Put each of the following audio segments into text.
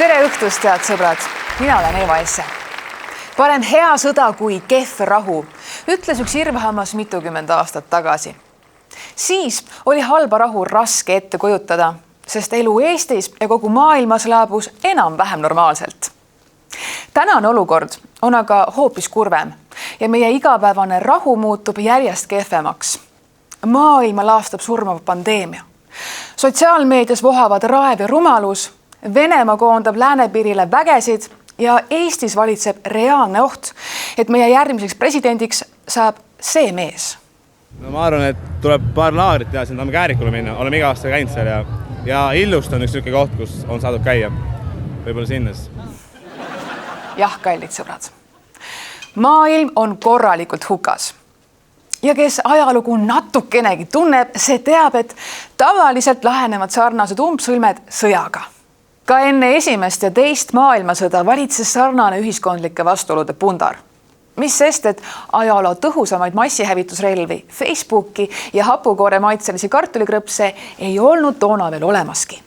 Tere õhtust, head sõbrad! Mina olen Eva Esse. Parem hea sõda kui kehv rahu, ütles üks Irvhammas mitukümmend aastat tagasi. Siis oli halba rahu raske ette kujutada, sest elu Eestis ja kogu maailmas laabus enam-vähem normaalselt. Tänane olukord on aga hoopis kurvem ja meie igapäevane rahu muutub järjest kehvemaks. Maailma laastab surmav pandeemia. Sotsiaalmeedias vohavad raev ja rumalus, Venemaa koondab läänepiirile vägesid ja Eestis valitseb reaalne oht, et meie järgmiseks presidendiks saab see mees. No ma arvan, et tuleb paar laagrit teha, siin tahame Käärikule minna, oleme iga aasta käinud seal ja Illust on üks niisugune koht, kus on saadud käia. Võib-olla sinnes. Jah, kallid sõbrad. Maailm on korralikult hukas. Ja kes ajalugu natukenegi tunneb, see teab, et tavaliselt lahenevad sarnased umbsõlmed sõjaga. Ka enne esimest ja teist maailmasõda valitses sarnane ühiskondlike vastuolude pundar. Mis sest, et ajaloo tõhusamaid massihävitusrelvi, Facebooki ja hapukoore maitselisi kartulikrõpse ei olnud toona veel olemaski.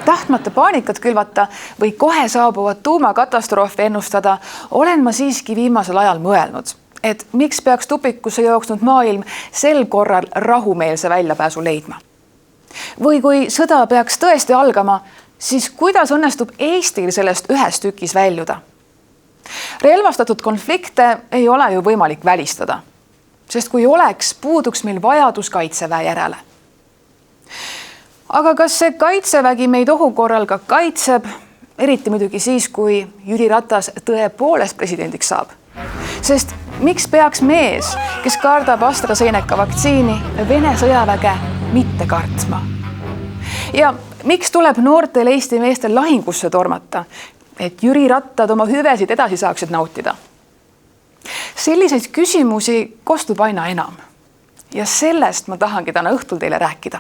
Tahtmata paanikat külvata või kohe saabuvat tuumakatastroofi ennustada, olen ma siiski viimasel ajal mõelnud, et miks peaks tupikusse jooksnud maailm sel korral rahumeelse väljapääsu leidma. Või kui sõda peaks tõesti algama, siis kuidas õnnestub Eestil sellest ühes tükis väljuda? Relvastatud konflikte ei ole ju võimalik välistada, sest kui oleks, puuduks meil vajadus kaitseväe järele. Aga kas see kaitsevägi meid ohu korral ka kaitseb, eriti muidugi siis, kui Jüri Ratas tõepoolest presidendiks saab? Sest miks peaks mees, kes kardab AstraZeneca vaktsiini, Vene sõjaväge mitte kartma? Ja miks tuleb noortel Eesti meestel lahingusse tormata, et Jüri Rattad oma hüvesid edasi saaksid nautida? Selliseid küsimusi kostub aina enam. Ja sellest ma tahangi täna õhtul teile rääkida.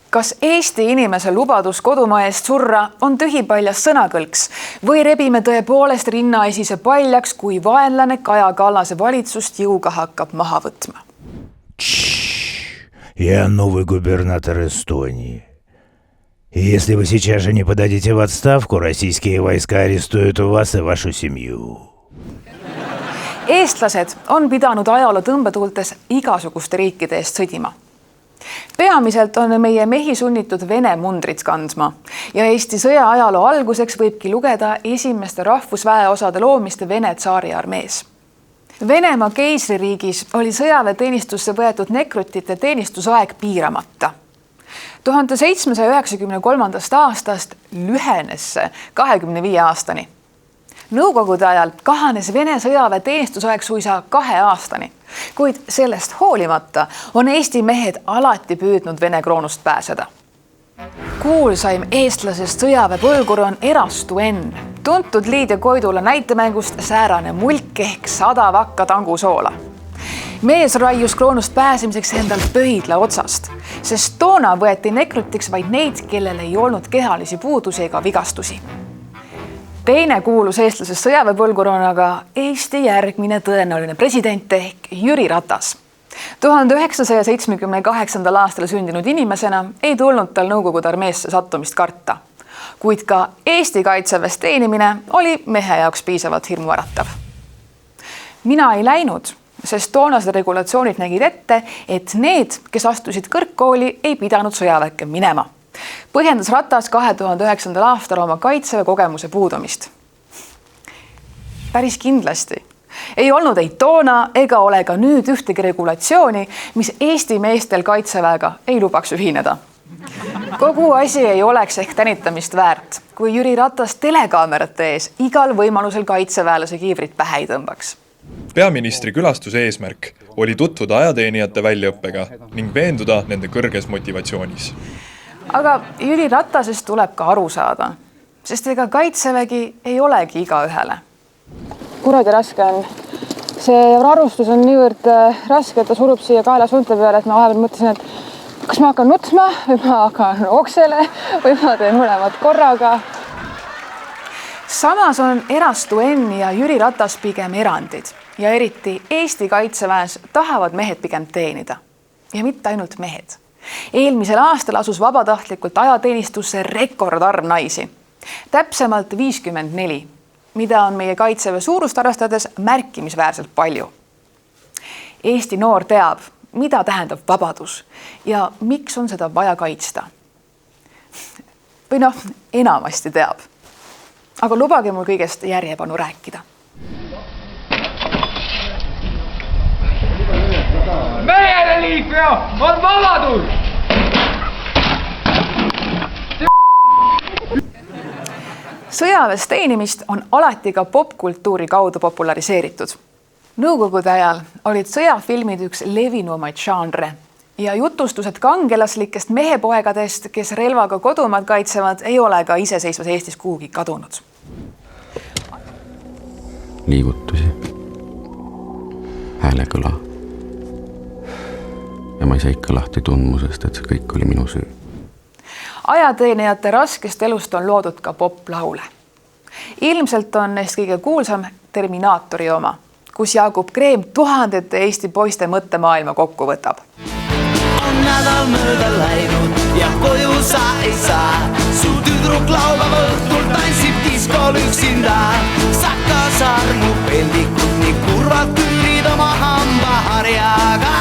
Kas Eesti inimese lubadus kodumaa eest surra on tühipaljas sõnakõlks või rebime tõepoolest rinnaesise paljaks, kui vaenlane Kaja Kallase valitsust jõuga hakkab maha võtma? Я новый губернатор Эстонии. И если вы сейчас же не подадите в отставку, российские войска арестуют вас и вашу семью. Eestlased on pidanud ajaloo tõmbetuultes igasuguste riikide eest sõdima. Peamiselt on meie mehi sunnitud Vene mundrit kandma ja Eesti sõja ajaloo alguseks võibki lugeda esimeste rahvusväeosade loomist Vene tsaari armees. Venemaa keisririigis oli sõjaväeteenistusse võetud nekrutite teenistusaeg piiramata. 1793. aastast lühenes see 25 aastani. Nõukogude ajal kahanes Vene sõjaväeteenistusaeg suisa 2 aastani, kuid sellest hoolimata on Eesti mehed alati püüdnud Vene kroonust pääseda. Kuulsaim eestlasest sõjaväepõlgur on Erastu Enn, tuntud Liidia Koidula näitemängust säärane mulk ehk 100 vakka tangusoola. Mees raius kroonust pääsemiseks endal pöidla otsast, sest toona võeti nekrutiks vaid neid, kellel ei olnud kehalisi puudusi ega vigastusi. Teine kuulus eestlasest sõjaväepõlgur on aga Eesti järgmine tõenäoline president ehk Jüri Ratas. 1978. aastal sündinud inimesena ei tulnud tal Nõukogude armeesse sattumist karta, kuid ka Eesti kaitseväes teenimine oli mehe jaoks piisavalt hirmuäratav. Mina ei läinud, sest toonased regulatsioonid nägid ette, et need, kes astusid kõrgkooli, ei pidanud sõjaväkke minema. Põhjendas Ratas 2009. aastal oma kaitseväe kogemuse puudumist. Päris kindlasti ei olnud ei toona ega ole ka nüüd ühtegi regulatsiooni, mis Eesti meestel kaitseväega ei lubaks ühineda. Kogu asi ei oleks ehk tänitamist väärt, kui Jüri Ratas telekaamerate ees igal võimalusel kaitseväelase kiivrit pähe ei tõmbaks. Peaministri külastuse eesmärk oli tutvuda ajateenijate väljaõppega ning veenduda nende kõrges motivatsioonis. Aga Jüri Ratasest tuleb ka aru saada, sest ega kaitsevägi ei olegi igaühele. Kuradi raske on. See arustus on niivõrd raske, et ta surub siia kaela sunte peale, et ma vahepeal mõtlesin, et kas ma hakkan nutsma või ma hakkan oksele või ma teen mõlemad korraga. Samas on Erastu Enn ja Jüri Ratas pigem erandid ja eriti Eesti kaitseväes tahavad mehed pigem teenida. Ja mitte ainult mehed. Eelmisel aastal asus vabatahtlikult ajateenistusse rekordarv naisi, täpsemalt 54, mida on meie kaitseväe suurust arvestades märkimisväärselt palju. Eesti noor teab, mida tähendab vabadus ja miks on seda vaja kaitsta. Või enamasti teab. Aga lubage mul kõigest järjepanu rääkida. Mehele liikmea on vabadus! Sõjaväes teenimist on alati ka popkultuuri kaudu populariseeritud. Nõukogude ajal olid sõjafilmid üks levinumaid žanre ja jutustused kangelaslikest mehepoegadest, kes relvaga kodumaad kaitsevad, ei ole ka iseseisvas Eestis kuhugi kadunud. Liigutusi, häälekõla. Ja ma ei saa ikka lahti tundmusest, et see kõik oli minu süü. Ajateenijate raskest elust on loodud ka poplaule. Ilmselt on neist kõige kuulsam Terminaatori oma, kus Jaagup Kreem tuhandete Eesti poiste mõttemaailma kokku võtab. On nädal mööda läinud ja koju sa ei saa. Su tüdruk laupäeva õhtul tantsib diskol üksinda. Saka sarmu peldikud nii kurvad küürid oma hambaharjaga.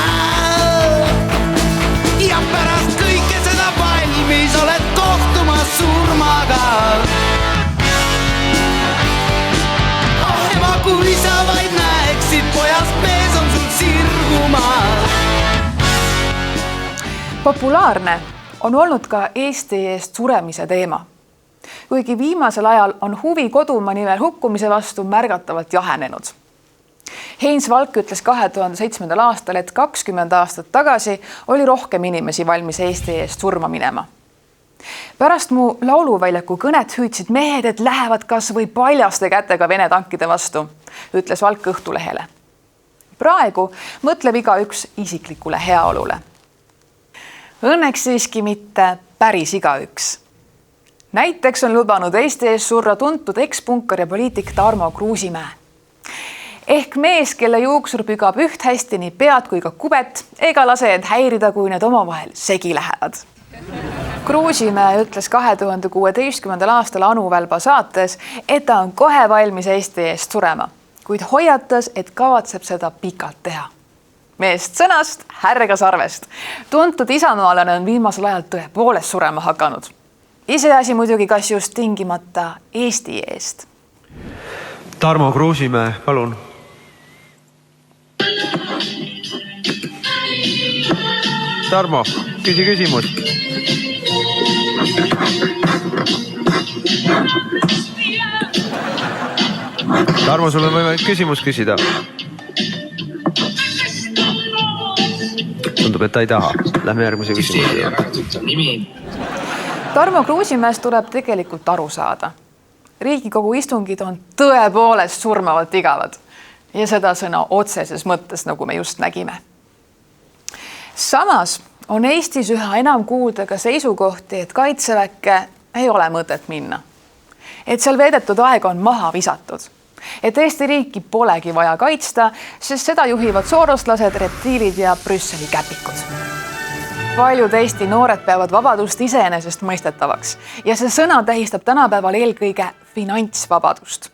Ja pärast kõike seda valmis oled kohtumas surmaga. Oh ema, kui sa vaid näeksid, pojast mees on sul sirgumas. Populaarne on olnud ka Eesti eest suremise teema. Kuigi viimasel ajal on huvi kodumaa nimel hukkumise vastu märgatavalt jahenenud. Heinz Valk ütles 2007. aastal, et 20 aastat tagasi oli rohkem inimesi valmis Eesti eest surma minema. Pärast mu lauluväljaku kõnet hüüdsid mehed, et lähevad kas või paljaste kätega Vene tankide vastu, ütles Valk Õhtulehele. Praegu mõtleb igaüks isiklikule heaolule. Õnneks siiski mitte päris igaüks. Näiteks on lubanud Eesti ees surra tuntud ekspunkar ja poliitik Tarmo Kruusimäe. Ehk mees, kelle juuksur pügab üht hästi nii pead kui ka kubet ega lase end häirida, kui need omavahel segi lähevad. Kruusimäe ütles 2016. aastal Anu Välba saates, et ta on kohe valmis Eesti eest surema, kuid hoiatas, et kavatseb seda pikalt teha. Meest sõnast, härga sarvest. Tuntud isamaalane on viimasel ajal tõepoolest surema hakanud. Iseasi muidugi kas just tingimata Eesti eest. Tarmo Kruusimäe, palun. Tarmo, küsi küsimus. Tarmo, sul on võimalik küsimus küsida. Tundub, et ta ei taha. Lähme järgmise küsimuse. Tarmo Kruusimäest tuleb tegelikult aru saada. Riigikogu istungid on tõepoolest surmavalt igavad ja seda sõna otseses mõttes, nagu me just nägime. Samas on Eestis üha enam kuulda ka seisukohti, et kaitseväkke ei ole mõtet minna. Et seal veedetud aeg on maha visatud. Et Eesti riiki polegi vaja kaitsta, sest seda juhivad sooroslased, reptiilid ja Brüsseli käpikud. Paljud Eesti noored peavad vabadust iseenesest mõistetavaks ja see sõna tähistab tänapäeval eelkõige finantsvabadust.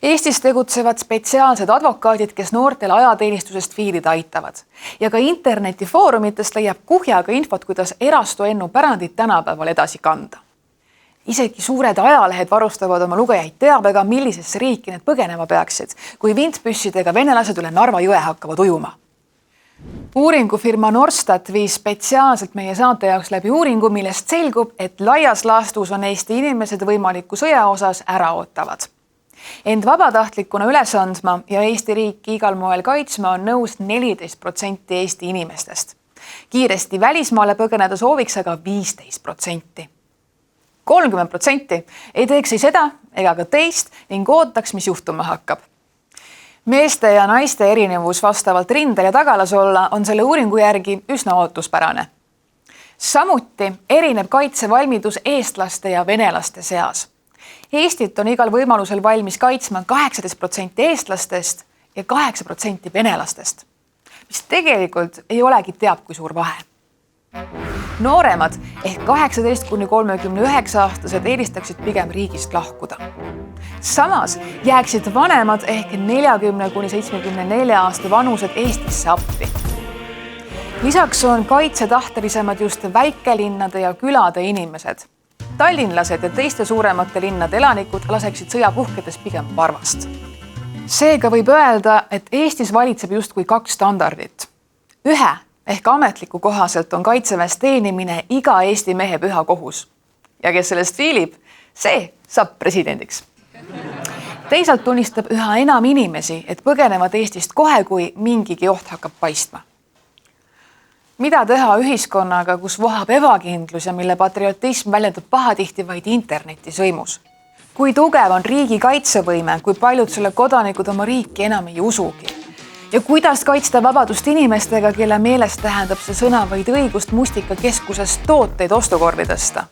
Eestis tegutsevad spetsiaalsed advokaadid, kes noortel ajateenistusest fiilida aitavad. Ja ka internetifoorumitest leiab kuhjaga infot, kuidas erastu ennu pärandit tänapäeval edasi kanda. Isegi suured ajalehed varustavad oma lugejaid teabega, millisesse riiki need põgenema peaksid, kui vintpüssidega venelased üle Narva jõe hakkavad ujuma. Uuringufirma Norstat viis spetsiaalselt meie saante jaoks läbi uuringu, millest selgub, et laias laastus on Eesti inimesed võimaliku sõja osas ära ootavad. Ent vabatahtlikuna üles andma ja Eesti riiki igal moel kaitsma on nõus 14% Eesti inimestest. Kiiresti välismaale põgeneda sooviks aga 15%. 30% ei teeks ei seda ega ka teist ning ootaks, mis juhtuma hakkab. Meeste ja naiste erinevus vastavalt rindel ja tagalas olla on selle uuringu järgi üsna ootuspärane. Samuti erineb kaitsevalmidus eestlaste ja venelaste seas. Eestit on igal võimalusel valmis kaitsma 18% eestlastest ja 8% venelastest, mis tegelikult ei olegi teab kui suur vahe. Nooremad ehk 18–39-aastased eelistaksid pigem riigist lahkuda. Samas jääksid vanemad ehk 40–74 aasta vanused Eestisse appi. Lisaks on kaitsetahtelisemad just väikelinnade ja külade inimesed. Tallinlased ja teiste suuremate linnade elanikud laseksid sõja puhkedes pigem varvast. Seega võib öelda, et Eestis valitseb justkui 2 standardit. Ühe ehk ametliku kohaselt on kaitseväes teenimine iga Eesti mehe püha kohus. Ja kes sellest viilib, see saab presidendiks. Teisalt tunnistab üha enam inimesi, et põgenevad Eestist kohe, kui mingigi oht hakkab paistma. Mida teha ühiskonnaga, kus vohab ebakindlus ja mille patriotism väljendub pahatihti vaid internetis võimus? Kui tugev on riigi kaitsevõime, kui paljud selle kodanikud oma riiki enam ei usugi? Ja kuidas kaitsta vabadust inimestega, kelle meelest tähendab see sõna vaid õigust mustikakeskusest tooteid ostukorvi tõsta?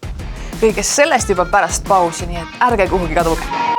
Kõigest sellest juba pärast pausi, nii et ärge kuhugi kaduge.